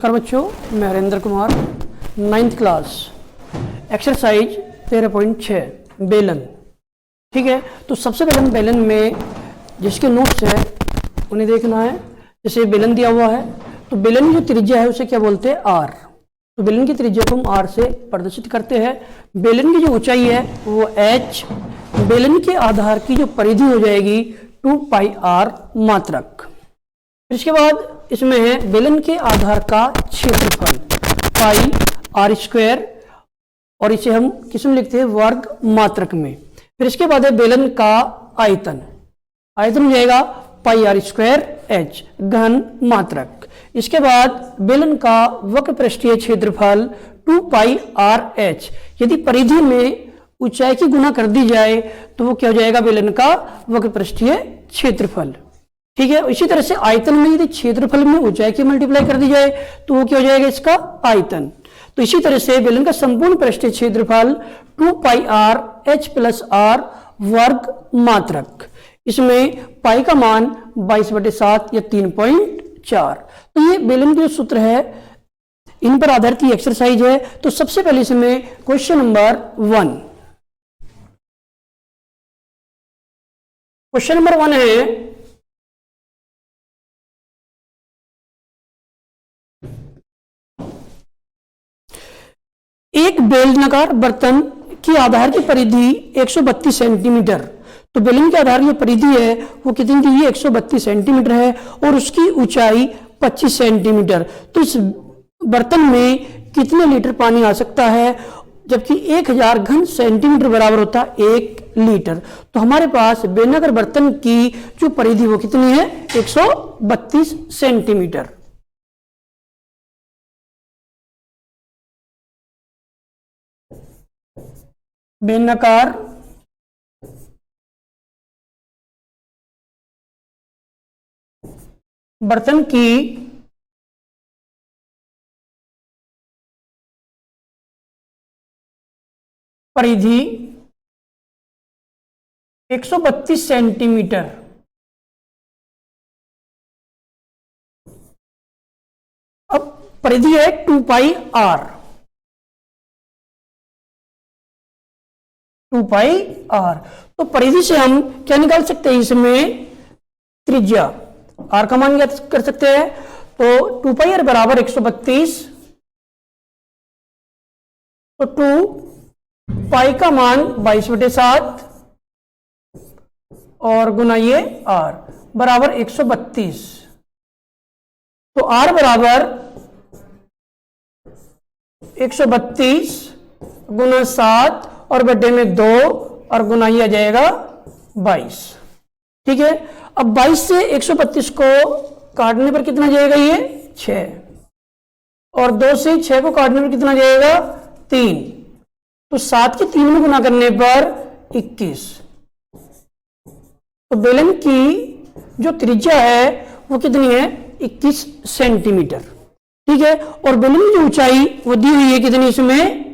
नमस्कार बच्चों, मैं Harendra Kumar, 9th class, exercise 13.6 बेलन। ठीक है, तो सबसे पहले हम बेलन में जिसके नोट्स है उन्हें देखना है। जैसे बेलन दिया हुआ है तो बेलन की जो त्रिज्या है उसे क्या बोलते हैं, आर। तो बेलन की त्रिज्या को हम आर से प्रदर्शित करते हैं। बेलन की जो ऊंचाई है वो एच, बेलन के आधार की जो परिधि हो जाएगी 2 पाई आर मात्रक। इसके बाद इसमें है बेलन के आधार का क्षेत्रफल पाई आर स्क्वायर, और इसे हम किस में लिखते हैं, वर्ग मात्रक में। फिर इसके बाद है बेलन का आयतन, आयतन हो जाएगा पाई आर स्क्वायर एच घन मात्रक। इसके बाद बेलन का वक्र पृष्ठीय क्षेत्रफल 2 पाई आर एच। यदि परिधि में ऊंचाई की गुना कर दी जाए तो वो क्या हो जाएगा, बेलन का वक्र पृष्ठीय क्षेत्रफल। ठीक है, इसी तरह से आयतन में यदि क्षेत्रफल में ऊंचाई की मल्टीप्लाई कर दी जाए तो वो क्या हो जाएगा, इसका आयतन। तो इसी तरह से बेलन का संपूर्ण पृष्ठीय क्षेत्रफल 2 पाई आर एच प्लस आर वर्ग मात्रक। इसमें पाई का मान 22/7 या 3.4। तो ये बेलन के सूत्र है, इन पर आधारित ये एक्सरसाइज है। तो सबसे पहले इसमें क्वेश्चन नंबर 1, क्वेश्चन नंबर 1 है एक बेलनाकार बर्तन की आधार की परिधि 132 सेंटीमीटर। तो बेलन के आधार की परिधि है वो कितनी दी है, 132 सेंटीमीटर है, और उसकी ऊंचाई 25 सेंटीमीटर। तो इस बर्तन में कितने लीटर पानी आ सकता है, जबकि 1000 घन सेंटीमीटर बराबर होता है 1 लीटर। तो हमारे पास बेलनाकार बर्तन की जो परिधि वो कितनी है, 132 सेंटीमीटर। बेलनाकार बर्तन की परिधि 132 सेंटीमीटर। अब परिधि है 2 पाई आर, 2 पाई आर। तो परिधि से हम क्या निकाल सकते हैं, इसमें त्रिज्या आर का मान ज्ञात कर सकते हैं। तो 2 पाई आर बराबर 132, तो 2 पाई का मान 22/7 और गुना ये आर बराबर 132। तो आर बराबर 132 गुना 7 और बटे में 2 और गुना ये आ जाएगा 22। ठीक है, अब 22 से 132 को काटने पर कितना जाएगा, ये 6, और 2 से 6 को काटने पर कितना जाएगा, 3। तो 7 के 3 में गुना करने पर 21। तो बेलन की जो त्रिज्या है वो कितनी है, 21 सेंटीमीटर। ठीक है, और बेलन की जो ऊंचाई वो दी हुई है कितनी, इसमें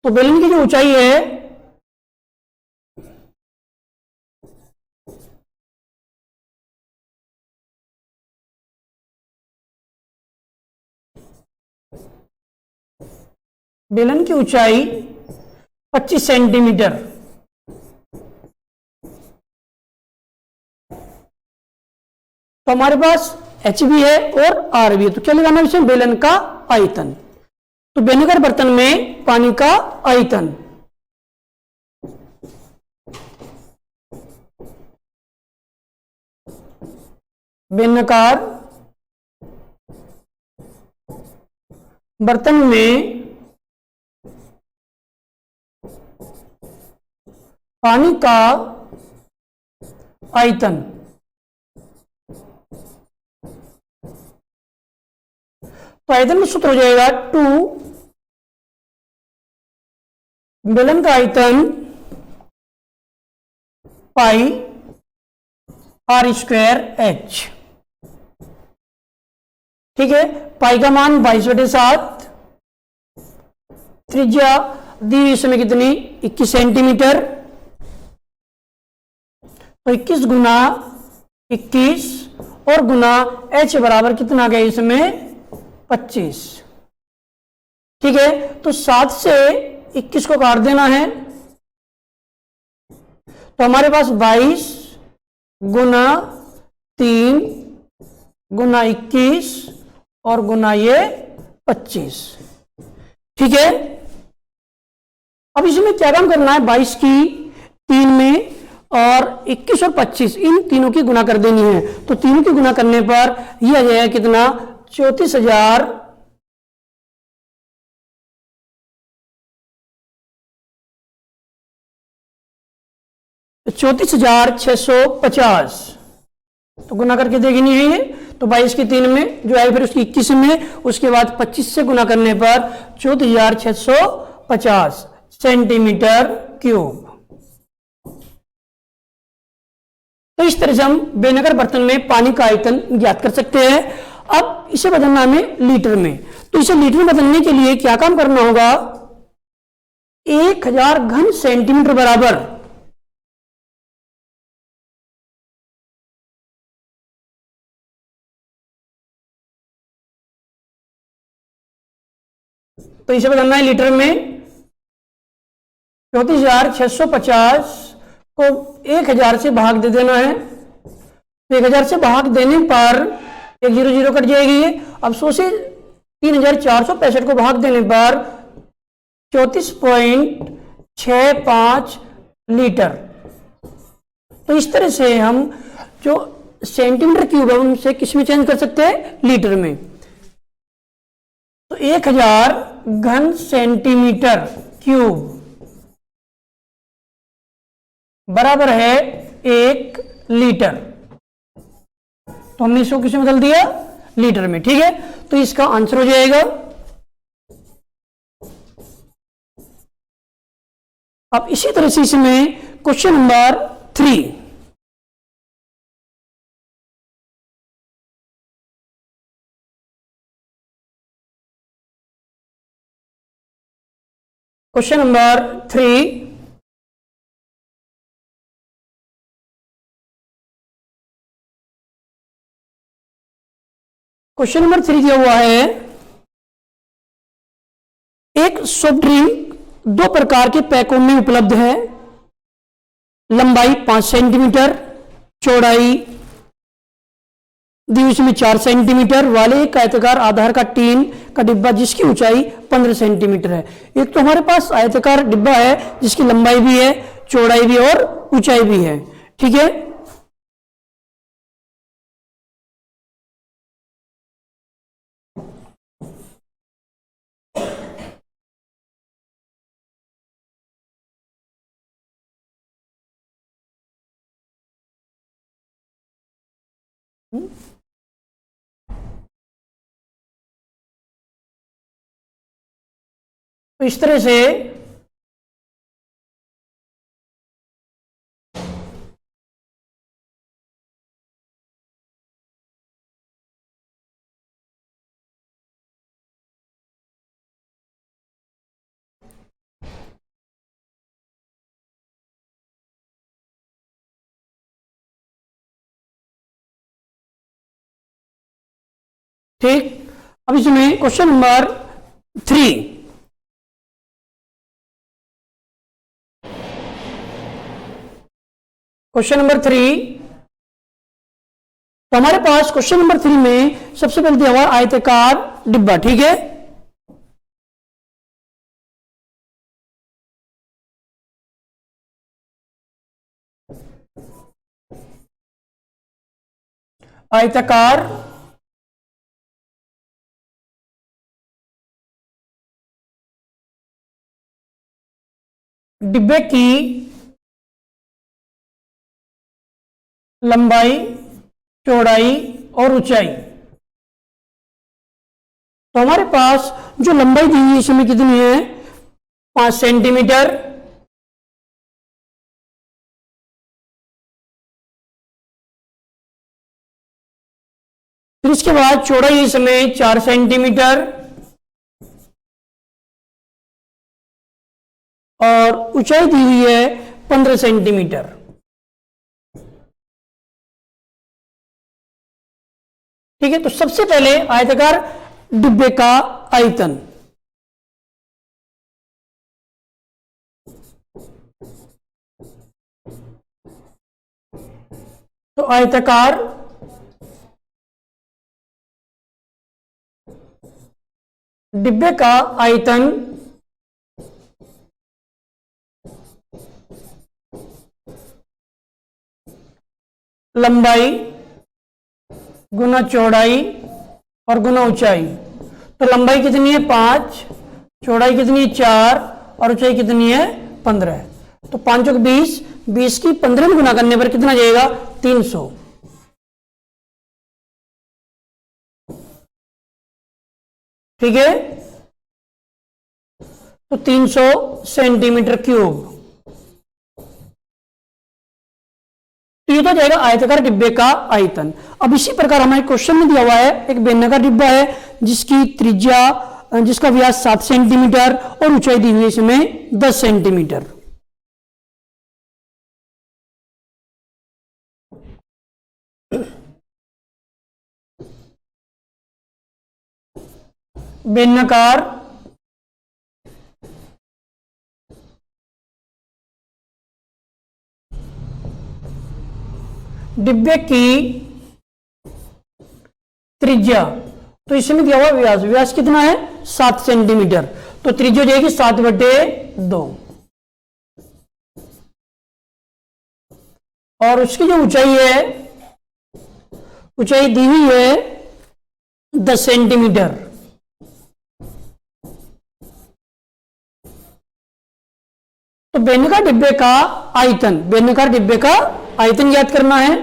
तो बेलन की जो ऊंचाई है बेलन की ऊंचाई 25 सेंटीमीटर। तो हमारे पास एच भी है और आर भी है, तो क्या लगाना है इसमें, बेलन का आयतन। तो बेलनाकार बर्तन में पानी का आयतन बेलनाकार बर्तन में पानी का आयतन। तो आयतन में सूत्र हो जाएगा 2 बेलन का आयतन पाई आर स्क्वायर एच। ठीक है, पाई का मान 22/7, त्रिज्या दी इसमें कितनी, 21 सेंटीमीटर। तो 21 गुना 21 और गुना h बराबर कितना आ गया इसमें 25। ठीक है, तो 7 से 21 को काट देना है, तो हमारे पास 22 गुना 3 गुना 21 और गुना ये 25। ठीक है, अब इसमें क्या काम करना है, 22 की 3 में और 21 और 25 इन तीनों की गुना कर देनी है। तो तीनों की गुना करने पर यह आ जाएगा कितना, 34,000 34,650। तो गुना करके देखनी है ये, तो 22 की 3 में जो आई फिर उसकी 21 में, उसके बाद 25 से गुना करने पर 34,650 सेंटीमीटर क्यूब। तो इस तरह से हम बेनगर बर्तन में पानी का आयतन ज्ञात कर सकते हैं। अब इसे बदलना हमें लीटर में, तो इसे लीटर में बदलने के लिए क्या काम करना होगा, 1000 घन सेंटीमीटर बराबर तो इसे बदलना है लीटर में। 34,650 को 1000 से भाग दे देना है, तो 1000 से भाग देने पर एक 0 0 कट जाएगी। अब 100 से 3465 को भाग देने पर 34.65 लीटर। तो इस तरह से हम जो सेंटीमीटर क्यूब है उनसे किस में चेंज कर सकते हैं, लीटर में। तो 1000 घन सेंटीमीटर क्यूब बराबर है 1 लीटर। तो हमने इसको किस में बदल दिया, लीटर में। ठीक है, तो इसका आंसर हो जाएगा। अब इसी तरह से इसमें question number 3, question number 3, question number 3 दिया हुआ है, एक सॉफ्ट ड्रिंक 2 प्रकार के पैकों में उपलब्ध है। लंबाई 5 सेंटीमीटर, चौड़ाई दी उसमें 4 सेंटीमीटर वाले एक आयताकार आधार का टीन का डिब्बा जिसकी ऊंचाई 15 सेंटीमीटर है। एक तो हमारे पास आयताकार डिब्बा है जिसकी लंबाई भी है, चौड़ाई भी और ऊंचाई भी है। ठीक है, तो इस तरह से ठीक। अब इसमें क्वेश्चन नंबर 3, क्वेश्चन नंबर 3, तो हमारे पास क्वेश्चन नंबर 3 में सबसे पहले दिया हुआ आयताकार डिब्बा। ठीक है, आयताकार डिब्बे की लंबाई, चौड़ाई और ऊंचाई। तो हमारे पास जो लंबाई दी हुई इसमें कितनी है, 5 सेंटीमीटर। फिर इसके बाद चौड़ाई इसमें 4 सेंटीमीटर और ऊंचाई दी हुई है 15 सेंटीमीटर। ठीक है, तो सबसे पहले आयताकार डिब्बे का आयतन, तो आयताकार डिब्बे का आयतन लंबाई गुना चौड़ाई और गुना ऊंचाई। तो लंबाई कितनी है 5, चौड़ाई कितनी है 4 और ऊंचाई कितनी है 15। तो 5 और 20, 20 की 15 में गुना करने पर कितना जाएगा 300। ठीक है, तो 300 सेंटीमीटर क्यूब। तो ये तो जाएगा आयताकार डिब्बे का आयतन। अब इसी प्रकार हमारे क्वेश्चन में दिया हुआ है एक बेलनाकार डिब्बा है जिसकी त्रिज्या, जिसका व्यास 7 सेंटीमीटर और ऊंचाई दी हुई है इसमें 10 सेंटीमीटर। बेलनाकार डिब्बे की त्रिज्या, तो इसमें दिया हुआ व्यास, व्यास कितना है 7 सेंटीमीटर, तो त्रिज्या जाएगी 7/2 और उसकी जो ऊंचाई है, ऊंचाई दी हुई है 10 सेंटीमीटर। तो बेलनाकार डिब्बे का आयतन, बेलनाकार डिब्बे का आयतन ज्ञात करना है।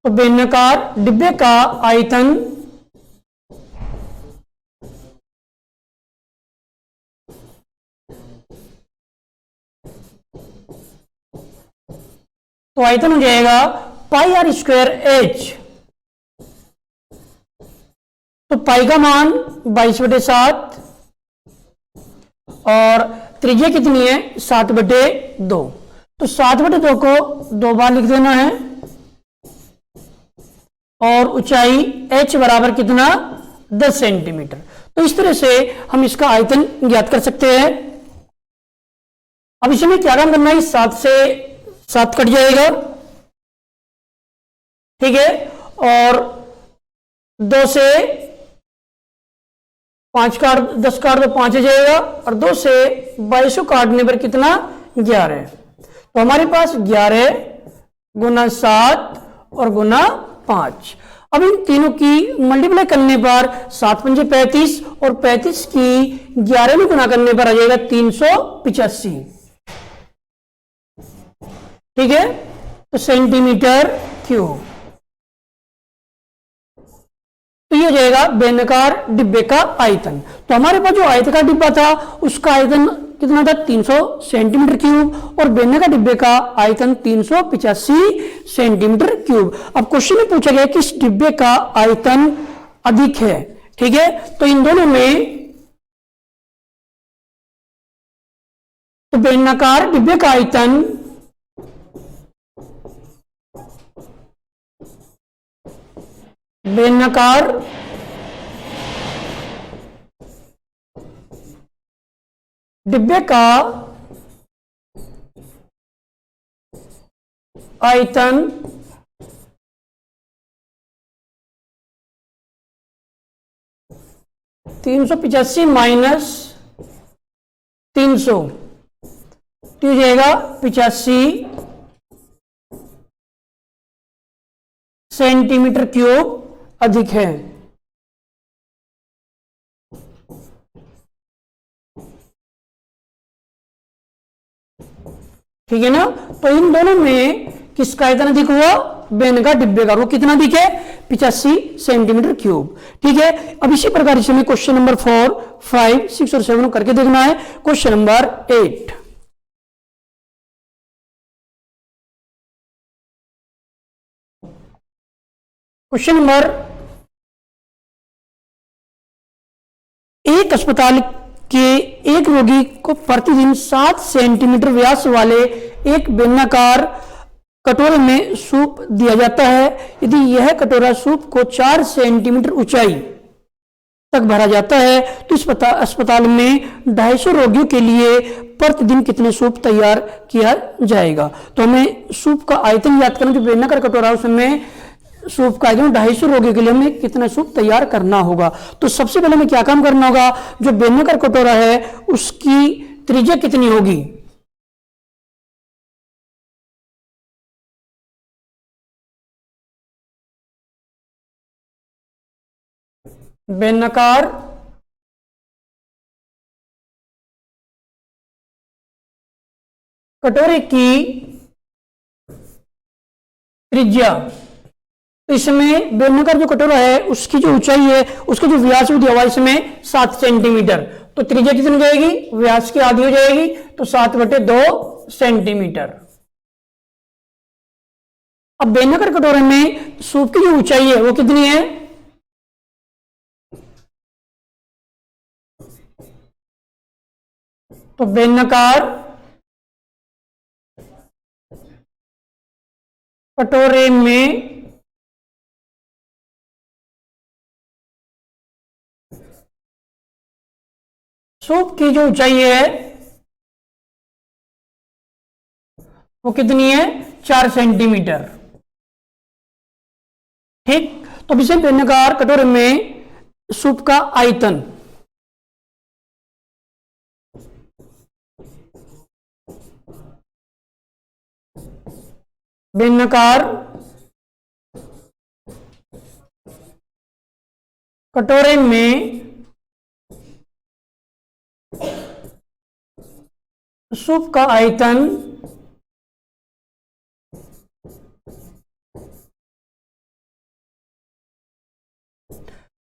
तो बेलनाकार डिब्बे का आयतन तो आयतन हो जाएगा πr²h। तो पाई का मान 22/7 और त्रिज्या कितनी है 7/2। तो 7/2 को 2 बार लिख देना है और ऊंचाई h बराबर कितना 10 सेंटीमीटर। तो इस तरह से हम इसका आयतन ज्ञात कर सकते हैं। अब इसमें क्या काम करना है, 7 से 7 कट जाएगा, ठीक है, और 2 से 5 काट, 10 काट दो 5 आ जाएगा और 2 से 22 काटने पर कितना 11। तो हमारे पास 11 गुना 7 और गुना 5। अब इन तीनों की मल्टीप्लाई करने पर 7 पंजे 35 और 35 की 11 में गुना करने पर आ जाएगा 385। ठीक है, तो सेंटीमीटर क्यूब। तो ये हो जाएगा बेलनाकार डिब्बे का आयतन। तो हमारे पास जो आयताकार डिब्बा था उसका आयतन कितना था 300 सेंटीमीटर क्यूब और बेलनाकार डिब्बे का आयतन 385 सेंटीमीटर क्यूब। अब क्वेश्चन में पूछा गया किस डिब्बे का आयतन अधिक है। ठीक है, तो इन दोनों में, तो बेलनाकार डिब्बे का आयतन बेलनाकार डिब्बे का आयतन 385 माइनस 300 तो हो जाएगा 85 सेंटीमीटर क्यूब अधिक है। ठीक है ना, तो इन दोनों में किसका आयतन अधिक हुआ, बेलनाकार डिब्बे का। वो कितना अधिक है 85 सेंटीमीटर क्यूब। ठीक है, अब इसी प्रकार इसमें क्वेश्चन नंबर 4, 5, 6 और 7 करके देखना है। क्वेश्चन नंबर 8, क्वेश्चन नंबर, एक अस्पताल कि एक रोगी को प्रतिदिन 7 सेंटीमीटर व्यास वाले एक बेलनाकार कटोरे में सूप दिया जाता है। यदि यह कटोरा सूप को 4 सेंटीमीटर ऊंचाई तक भरा जाता है तो इस अस्पताल में 250 रोगियों के लिए प्रतिदिन कितने सूप तैयार किया जाएगा। तो हमें सूप का आयतन याद करना, जो बेलनाकार कटोरा है उसमें सूप का आयतन 250 रोगियों के लिए हमें कितना सूप तैयार करना होगा। तो सबसे पहले हमें क्या काम करना होगा, जो बेलनाकार कटोरा है उसकी त्रिज्या कितनी होगी। बेलनाकार कटोरे की त्रिज्या, तो इसमें बेलनाकार जो कटोरा है उसकी जो ऊंचाई है, उसका जो व्यास दिया हुआ इसमें 7 सेंटीमीटर, तो त्रिज्या कितनी हो जाएगी, व्यास की आधी हो जाएगी, तो 7/2 सेंटीमीटर। अब बेलनाकार कटोरे में सूप की जो ऊंचाई है वो कितनी है, तो बेलनाकार कटोरे में सूप की जो ऊंचाई है वो कितनी है, 4 सेंटीमीटर। ठीक, तो इसे बेलनाकार कटोरे में सूप का आयतन, बेलनाकार कटोरे में सूप का आयतन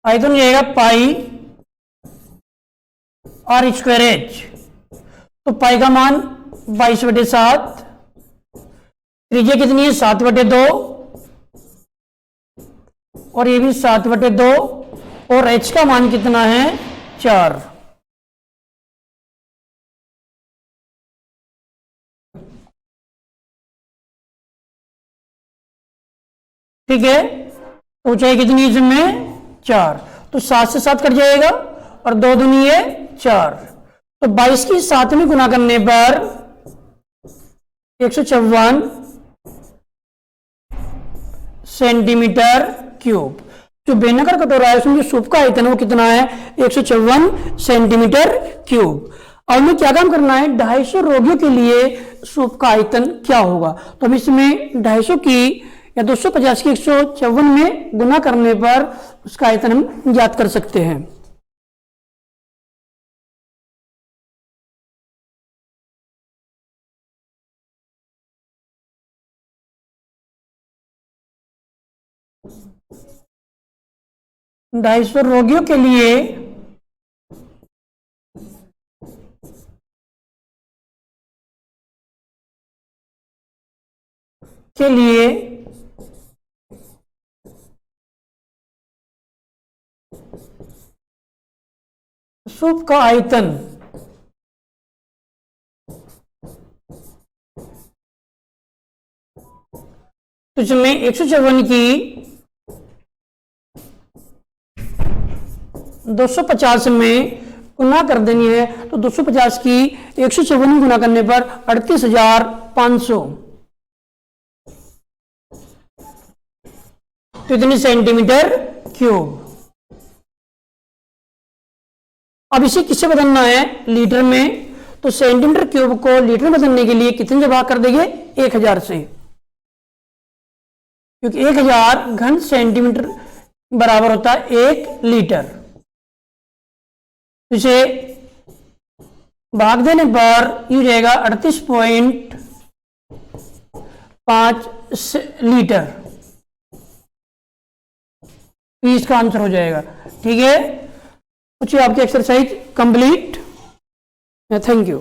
हो जाएगा पाई r स्क्वायर h। तो पाई का मान 22/7, त्रिज्या कितनी है 7/2, और ये भी 7/2, और h का मान कितना है 4। ठीक है, ऊंचाई कितनी है इसमें 4, तो 7 से 7 कट जाएगा और 2 दूनी है 4, तो 22 की 7 में गुना करने पर 154 सेंटीमीटर क्यूब। जो बेलनाकार कटोरा है उसमें जो सूप का आयतन है वो कितना है, 154 सेंटीमीटर क्यूब। और हमें क्या काम करना है, 250 रोगियों के लिए सूप का आयतन क्या होगा। तो हम इसमें 250 की या 250 की 154 में गुना करने पर उसका आयतन हम ज्ञात कर सकते हैं। ढाई सौ रोगियों के लिए सूप का आयतन तो इसमें 154 की 250 में गुना कर देनी है, तो 250 की 154 में गुना करने पर 38,500, तो इतनी सेंटीमीटर क्यूब। अब इसे किससे बदलना है, लीटर में, तो सेंटीमीटर क्यूब को लीटर में बदलने के लिए कितने से भाग कर देंगे, 1000 से, क्योंकि 1000 घन सेंटीमीटर बराबर होता है 1 लीटर। इसे भाग देने पर ये हो जाएगा 38.5 लीटर, इसका आंसर हो जाएगा। ठीक है, कुछ आपकी एक्सरसाइज कंप्लीट। Thank you.